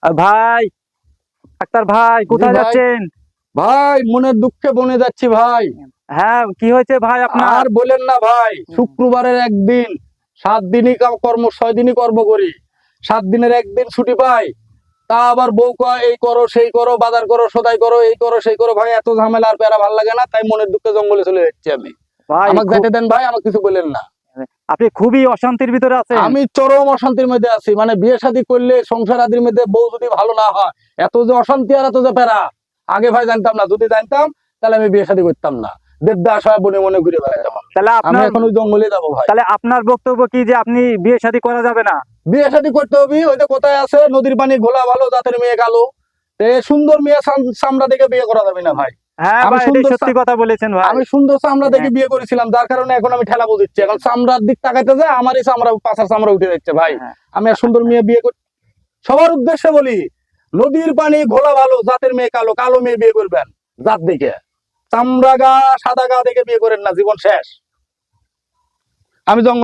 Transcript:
ভাই, ডাক্তার ভাই, কোথায় ভাই। যাচ্ছেন? ভাই মনের দুঃখে বনে যাচ্ছি ভাই। হ্যাঁ, কি হয়েছে ভাই আপনার? আর বলেন না ভাই, শুক্রবারের একদিন 7 দিনই কর্ম, 6 দিনই কর্ম করি, 7 দিনের একদিন ছুটি পাই, তা আবার বউ কয় এই করো সেই করো, বাজার করো, সদাই করো, এই করো সেই করো। ভাই এত ঝামেলা আর প্যারা ভাল লাগে না, তাই মনের দুঃখে জঙ্গলে চলে যাচ্ছি আমি। ভাই, আমাকে যেতে দেন ভাই, আমাকে কিছু বলেন না। আপনি খুবই অশান্তির ভিতরে আছেন। আমি চরম অশান্তির মধ্যে আছি, মানে বিয়ে শাদী করলে সংসার আদির মধ্যে বউ যদি ভালো না হয়, এত যে অশান্তি আর এত যে প্যারা আগে ভাই জানতাম না। যদি জানতাম তাহলে আমি বিয়ে শাদী করতাম না, দেবদাস হয় বনে মনে ঘুরে বেড়াতাম। তাহলে আমি আপনার এখন ওই জঙ্গলে যাবো ভাই। তাহলে আপনার বক্তব্য কি যে আপনি বিয়ে শাদী করা যাবে না? বিয়ে শাদী করতে হবে, ওই যে কোথায় আছে নদীর পানি ঘোলা ভালো জাতের মেয়ে কালো, সুন্দর মেয়ে চামড়া দেখে বিয়ে করা যাবে না ভাই। হ্যাঁ আমি ভাই, এটাই সুন্দর সত্যি কথা বলেছেন ভাই। আমি সুন্দর চামড়া দেখে বিয়ে করেছিলাম, যার কারণে এখন আমি ঠেলা বুঝছি। এখন চামড়ার দিক তাকাইতে যায় আমারই চামড়া, পাছার চামড়া উঠে যাচ্ছে ভাই। হ্যাঁ। আমি আর সুন্দর মেয়ে বিয়ে করি। সবার উদ্দেশ্যে বলি, নদীর পানি ঘোলা ভালো জাতের মেয়ে কালো, কালো মেয়ে বিয়ে করবেন জাত দেখে। চামড়া গা সাদা গা দেখে বিয়ে করেন না, জীবন শেষ। আমি জঙ্গল